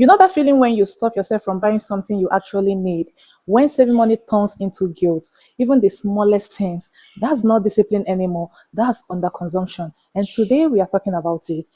You know that feeling when you stop yourself from buying something you actually need? When saving money turns into guilt, even the smallest things, that's not discipline anymore. That's underconsumption. And today we are talking about it.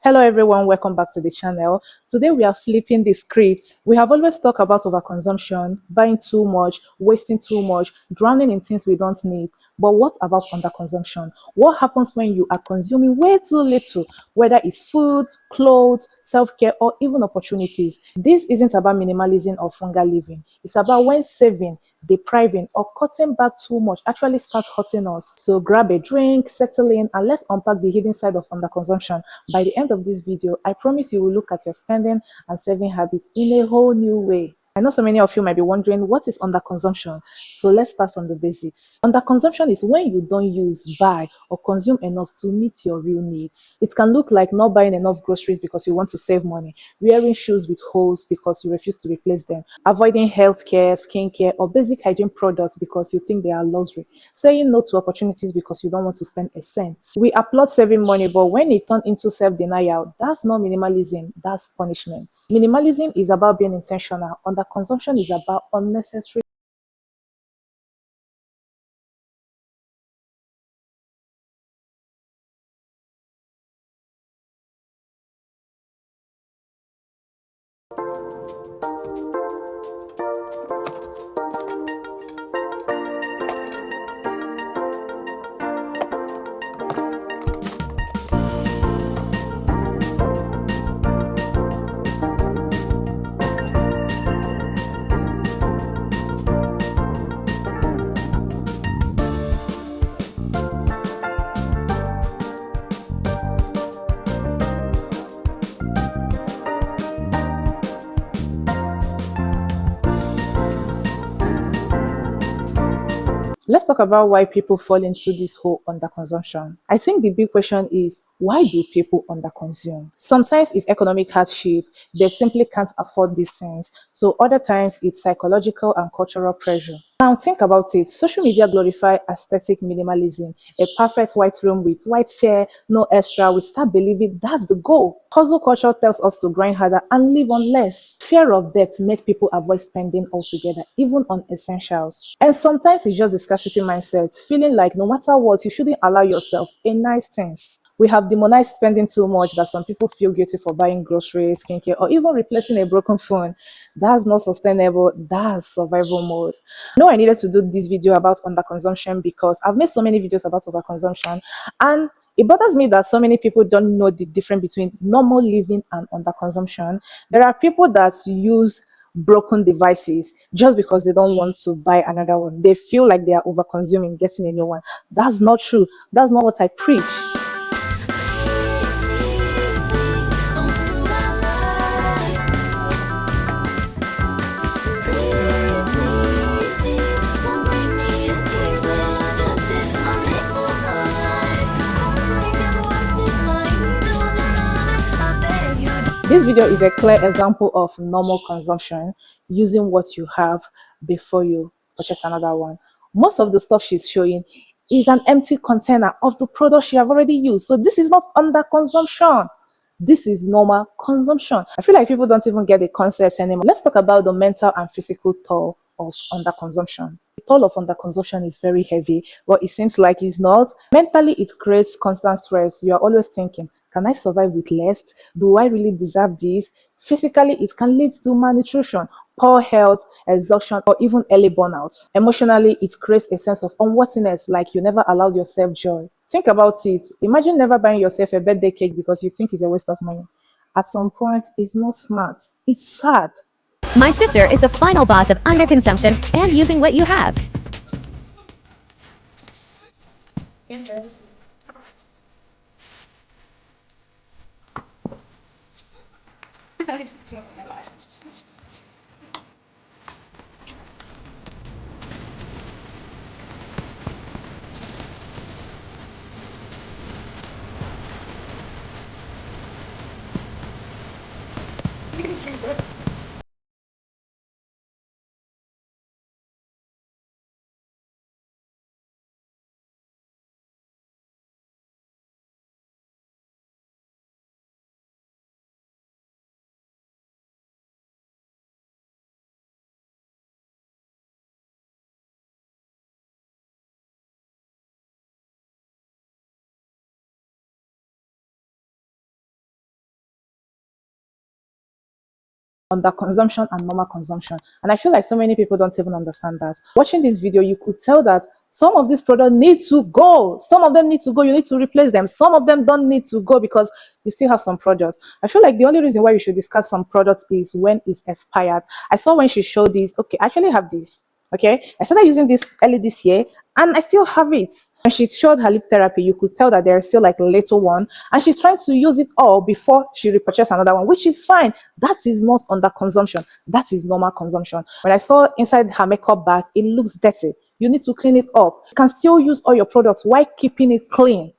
Hello everyone, welcome back to the channel. Today we are flipping the script. We have always talked about overconsumption, buying too much, wasting too much, drowning in things we don't need. But what about underconsumption? What happens when you are consuming way too little, whether it's food, clothes, self-care, or even opportunities? This isn't about minimalism or frugal living. It's about when saving, depriving, or cutting back too much actually starts hurting us. So grab a drink, settle in, and let's unpack the hidden side of underconsumption. By the end of this video, I promise you will look at your spending and saving habits in a whole new way. I know so many of you might be wondering, what is underconsumption? So let's start from the basics. Underconsumption is when you don't use, buy, or consume enough to meet your real needs. It can look like not buying enough groceries because you want to save money, wearing shoes with holes because you refuse to replace them, avoiding healthcare, skincare, or basic hygiene products because you think they are luxury, saying no to opportunities because you don't want to spend a cent. We applaud saving money, but when it turns into self-denial, that's not minimalism, that's punishment. Minimalism is about being intentional. Underconsumption is about unnecessary. Let's talk about why people fall into this whole underconsumption. I think the big question is, why do people underconsume? Sometimes it's economic hardship, they simply can't afford these things. So other times it's psychological and cultural pressure. Now think about it. Social media glorify aesthetic minimalism. A perfect white room with white chair, no extra. We start believing that's the goal. Hustle culture tells us to grind harder and live on less. Fear of debt make people avoid spending altogether, even on essentials. And sometimes it's just the scarcity mindset, feeling like no matter what, you shouldn't allow yourself a nice things. We have demonized spending too much that some people feel guilty for buying groceries, skincare, or even replacing a broken phone. That's not sustainable. That's survival mode. I know I needed to do this video about underconsumption because I've made so many videos about overconsumption, and it bothers me that so many people don't know the difference between normal living and underconsumption. There are people that use broken devices just because they don't want to buy another one. They feel like they are over consuming, getting a new one. That's not true. That's not what I preach. This video is a clear example of normal consumption, using what you have before you purchase another one. Most of the stuff she's showing is an empty container of the product she have already used. So this is not under consumption. This is normal consumption. I feel like people don't even get the concepts anymore. Let's talk about the mental and physical toll of underconsumption. The toll of underconsumption is very heavy, but it seems like it's not. Mentally, it creates constant stress. You are always thinking, can I survive with less? Do I really deserve this? Physically, it can lead to malnutrition, poor health, exhaustion, or even early burnout. Emotionally, it creates a sense of unworthiness, like you never allowed yourself joy. Think about it. Imagine never buying yourself a birthday cake because you think it's a waste of money. At some point, it's not smart. It's sad. My sister is the final boss of underconsumption and using what you have. I just came up with my lash. underconsumption and normal consumption. And I feel like so many people don't even understand that. Watching this video, you could tell that some of these products need to go. Some of them need to go. You need to replace them. Some of them don't need to go because you still have some products. I feel like the only reason why you should discard some products is when it's expired. I saw when she showed this. Okay, I actually have this. Okay, I started using this early this year and I still have it. When she showed her lip therapy, you could tell that there's still like a little one and she's trying to use it all before she repurchased another one, which is fine. That is not under consumption. That is normal consumption. When I saw inside her makeup bag, it looks dirty. You need to clean it up. You can still use all your products while keeping it clean.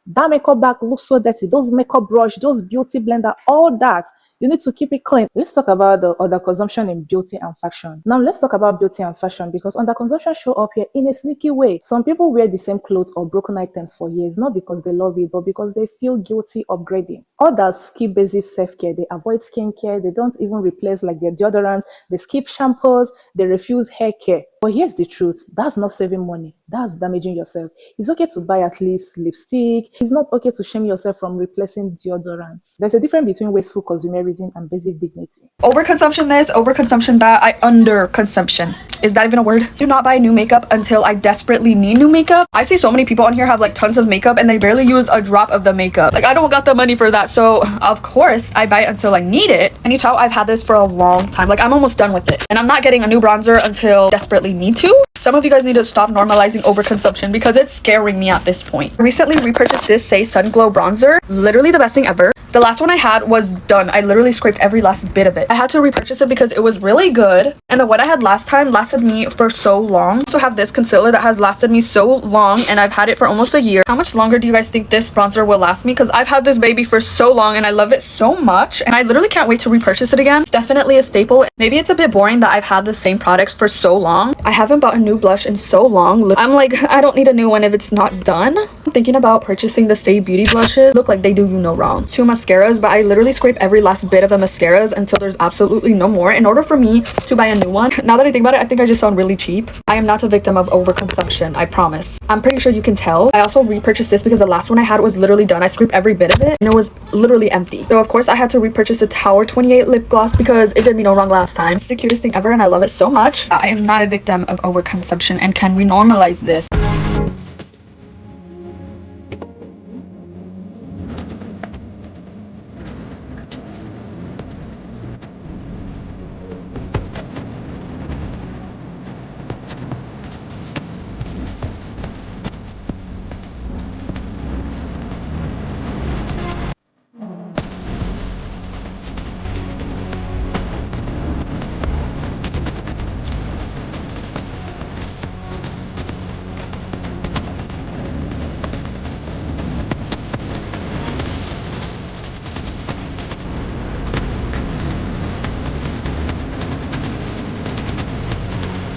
That makeup bag looks so dirty. Those makeup brush, those beauty blender, all that. You need to keep it clean. Let's talk about the other consumption in beauty and fashion. Now let's talk about beauty and fashion because under consumption show up here in a sneaky way. Some people wear the same clothes or broken items for years, not because they love it, but because they feel guilty upgrading. Others skip basic self-care. They avoid skincare. They don't even replace like their deodorants. They skip shampoos. They refuse hair care. But here's the truth. That's not saving money. That's damaging yourself. It's okay to buy at least lipstick. It's not okay to shame yourself from replacing deodorants. There's a difference between wasteful consumerism and basic dignity. Overconsumption this, overconsumption that, I underconsumption. Is that even a word? Do not buy new makeup until I desperately need new makeup. I see so many people on here have like tons of makeup and they barely use a drop of the makeup. Like I don't got the money for that, so of course I buy it until I need it. And you tell I've had this for a long time. Like I'm almost done with it. And I'm not getting a new bronzer until desperately need to. Some of you guys need to stop normalizing overconsumption because it's scaring me at this point. I recently repurchased this Say Sun Glow bronzer. Literally the best thing ever. The last one I had was done. I literally scraped every last bit of it. I had to repurchase it because it was really good. And the one I had last time lasted me for so long. I also have this concealer that has lasted me so long and I've had it for almost a year. How much longer do you guys think this bronzer will last me? Because I've had this baby for so long and I love it so much. And I literally can't wait to repurchase it again. It's definitely a staple. Maybe it's a bit boring that I've had the same products for so long. I haven't bought a new blush in so long. I'm like, I don't need a new one if it's not done. I'm thinking about purchasing the Stay Beauty blushes. Look like they do you no wrong. 2 mascaras, but I literally scrape every last bit of the mascaras until there's absolutely no more in order for me to buy a new one. Now that I think about it, I think I just sound really cheap. I am not a victim of overconsumption, I promise. I'm pretty sure you can tell. I also repurchased this because the last one I had was literally done. I scraped every bit of it and it was literally empty. So of course I had to repurchase the Tower 28 lip gloss because it did me no wrong last time. It's the cutest thing ever and I love it so much. I am not a victim of overconsumption, and can we normalize this?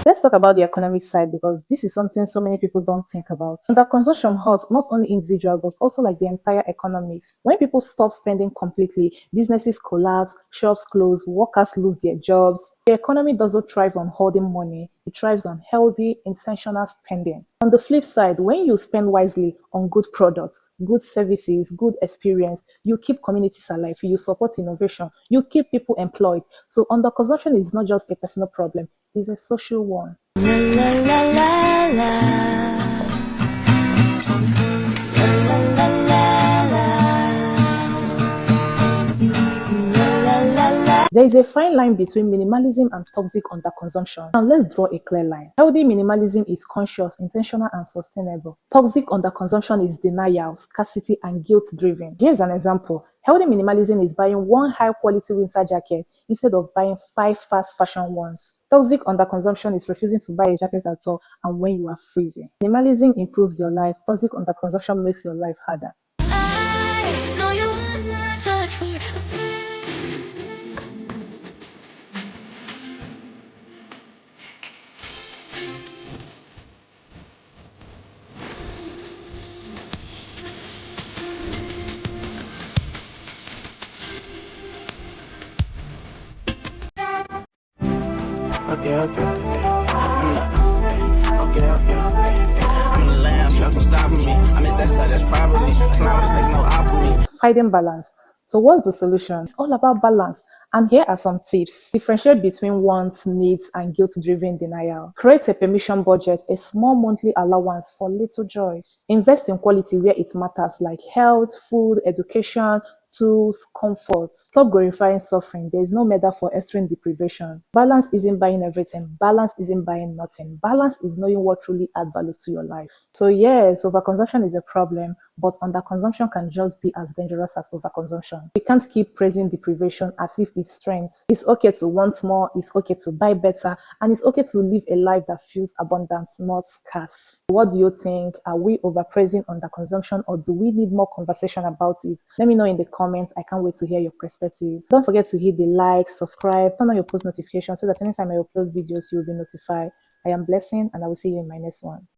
Let's talk about the economic side because this is something so many people don't think about. Under consumption hurts not only individual but also like the entire economics. When people stop spending completely, businesses collapse, shops close, workers lose their jobs. The economy doesn't thrive on holding money. It thrives on healthy, intentional spending. On the flip side, when you spend wisely on good products, good services, good experience, you keep communities alive, you support innovation, you keep people employed. So underconsumption is not just a personal problem, it's a social one. There is a fine line between minimalism and toxic underconsumption. Now let's draw a clear line. Healthy minimalism is conscious, intentional, and sustainable. Toxic underconsumption is denial, scarcity, and guilt-driven. Here's an example. Healthy minimalism is buying one high-quality winter jacket instead of buying 5 fast fashion ones. Toxic underconsumption is refusing to buy a jacket at all and when you are freezing. Minimalism improves your life. Toxic underconsumption makes your life harder. I know you want my touch for Okay. I'm the lamb, nothing stopping me. I miss that stuff, that's probably. That's not just like no opera. Finding balance. So what's the solution? It's all about balance. And here are some tips. Differentiate between wants, needs, and guilt-driven denial. Create a permission budget, a small monthly allowance for little joys. Invest in quality where it matters, like health, food, education, tools, comfort. Stop glorifying suffering. There is no medal for extreme deprivation. Balance isn't buying everything. Balance isn't buying nothing. Balance is knowing what truly adds value to your life. So yes, overconsumption is a problem, but underconsumption can just be as dangerous as overconsumption. We can't keep praising deprivation as if it's strength. It's okay to want more, it's okay to buy better, and it's okay to live a life that feels abundant, not scarce. What do you think? Are we overpraising underconsumption, or do we need more conversation about it? Let me know in the comments. I can't wait to hear your perspective. Don't forget to hit the like, subscribe, turn on your post notifications so that anytime I upload videos, you'll be notified. I am Blessing, and I will see you in my next one.